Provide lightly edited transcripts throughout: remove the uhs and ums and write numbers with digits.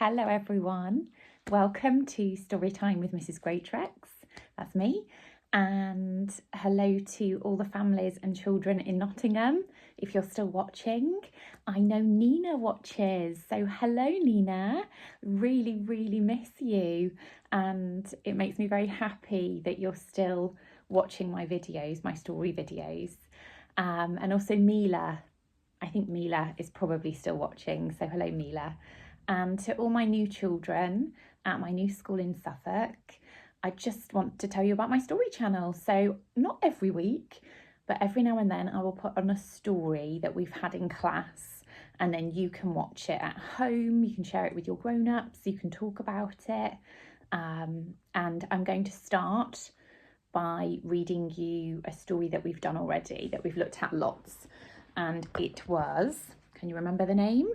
Hello everyone, welcome to Storytime with Mrs. Greatrex, that's me, and hello to all the families and children in Nottingham, if you're still watching. I know Nina watches, so hello Nina, really miss you, and it makes me very happy that you're still watching my videos, my story videos, and also Mila. I think Mila is probably still watching, so hello Mila. And to all my new children at my new school in Suffolk, I just want to tell you about my story channel. So not every week, but every now and then I will put on a story that we've had in class, and then you can watch it at home, you can share it with your grown-ups, you can talk about it. And I'm going to start by reading you a story that we've done already, that we've looked at lots. And it was, can you remember the name?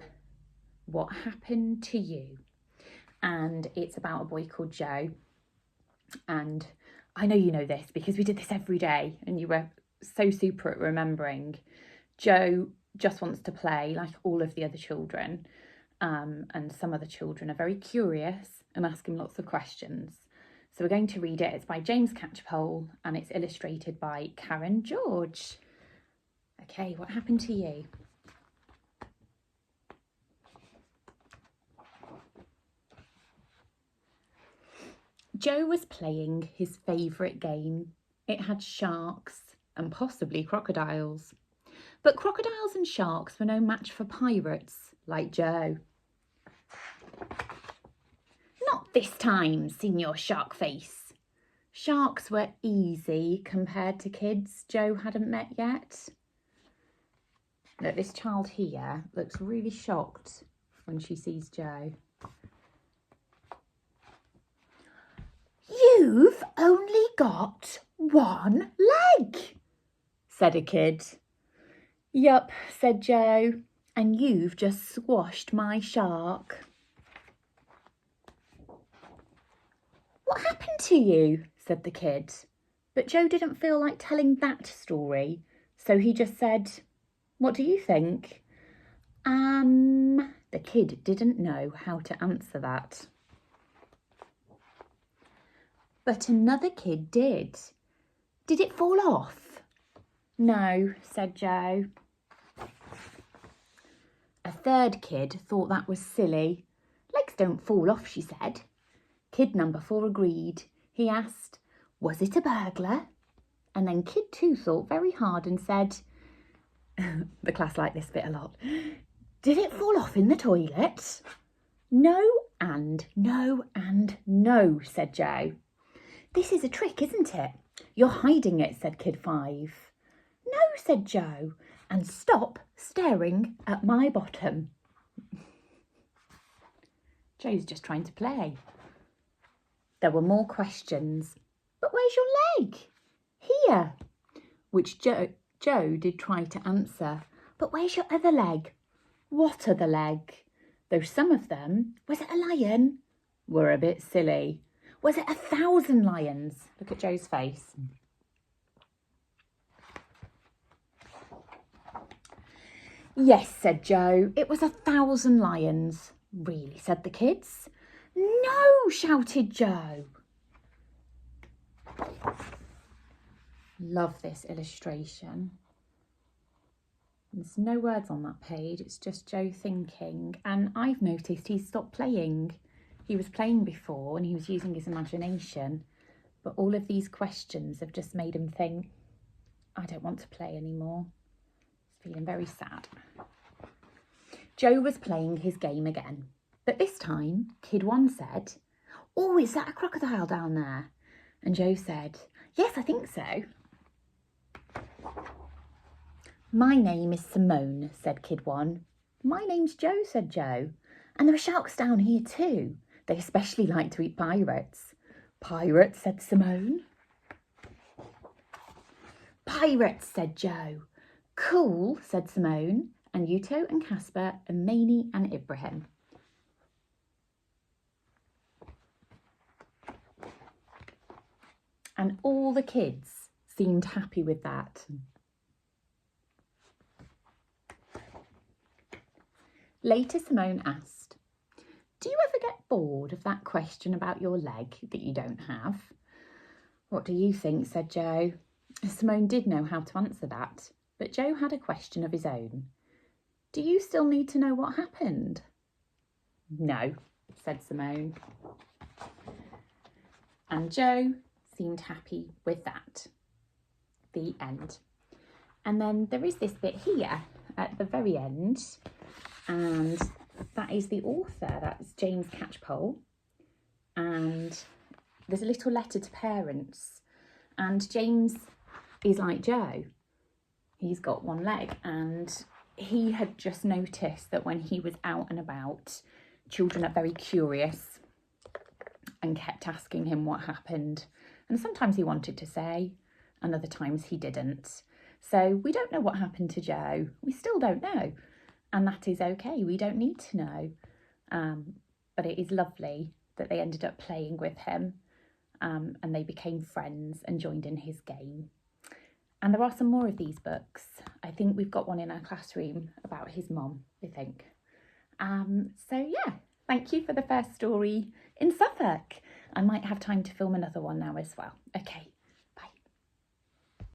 What Happened to You? And it's about a boy called Joe. And I know you know this because we did this every day and you were so super at remembering. Joe just wants to play like all of the other children. And some of the children are very curious and ask him lots of questions. So we're going to read it. It's by James Catchpole and it's illustrated by Karen George. Okay, what happened to you? Joe was playing his favourite game. It had sharks and possibly crocodiles. But crocodiles and sharks were no match for pirates like Joe. Not this time, Senior Sharkface. Sharks were easy compared to kids Joe hadn't met yet. Look, this child here looks really shocked when she sees Joe. You've only got one leg, said a kid. Yup, said Joe, and you've just squashed my shark. What happened to you? Said the kid. But Joe didn't feel like telling that story, so he just said, what do you think? The kid didn't know how to answer that. But another kid did. Did it fall off? No, said Joe. A third kid thought that was silly. Legs don't fall off, she said. Kid number 4 agreed. He asked, was it a burglar? And then kid 2 thought very hard and said, the class liked this bit a lot, did it fall off in the toilet? No and no and no, said Joe. This is a trick, isn't it? You're hiding it, said kid 5. No, said Joe, and stop staring at my bottom. Joe's just trying to play. There were more questions. But where's your leg? Here. Which Joe did try to answer. But where's your other leg? What other leg? Though some of them, was it a lion? Were a bit silly. Was it 1,000 lions? Look at Joe's face. Yes, said Joe, it was 1,000 lions. Really, said the kids. No, shouted Joe. Love this illustration. There's no words on that page, it's just Joe thinking. And I've noticed he's stopped playing. He was playing before and he was using his imagination, but all of these questions have just made him think, I don't want to play anymore. He's feeling very sad. Joe was playing his game again, but this time kid 1 said, oh, is that a crocodile down there? And Joe said, yes, I think so. My name is Simone, said kid 1. My name's Joe, said Joe. And there are sharks down here too. They especially like to eat pirates. Pirates, said Simone. Pirates, said Joe. Cool, said Simone, and Yuto and Casper and Maney and Ibrahim. And all the kids seemed happy with that. Later, Simone asked, Do you ever get bored of that question about your leg that you don't have? What do you think? Said Joe. Simone did know how to answer that, but Joe had a question of his own. Do you still need to know what happened? No, said Simone. And Joe seemed happy with that. The end. And then there is this bit here at the very end, and that is the author, that's James Catchpole, and there's a little letter to parents, and James is like Joe. He's got one leg, and he had just noticed that when he was out and about, children are very curious and kept asking him what happened, and sometimes he wanted to say and other times he didn't. So we don't know what happened to Joe. We still don't know, and that is okay. We don't need to know, but it is lovely that they ended up playing with him, and they became friends and joined in his game. And there are some more of these books. I think we've got one in our classroom about his mum, I think. So yeah, thank you for the first story in Suffolk. I might have time to film another one now as well. Okay,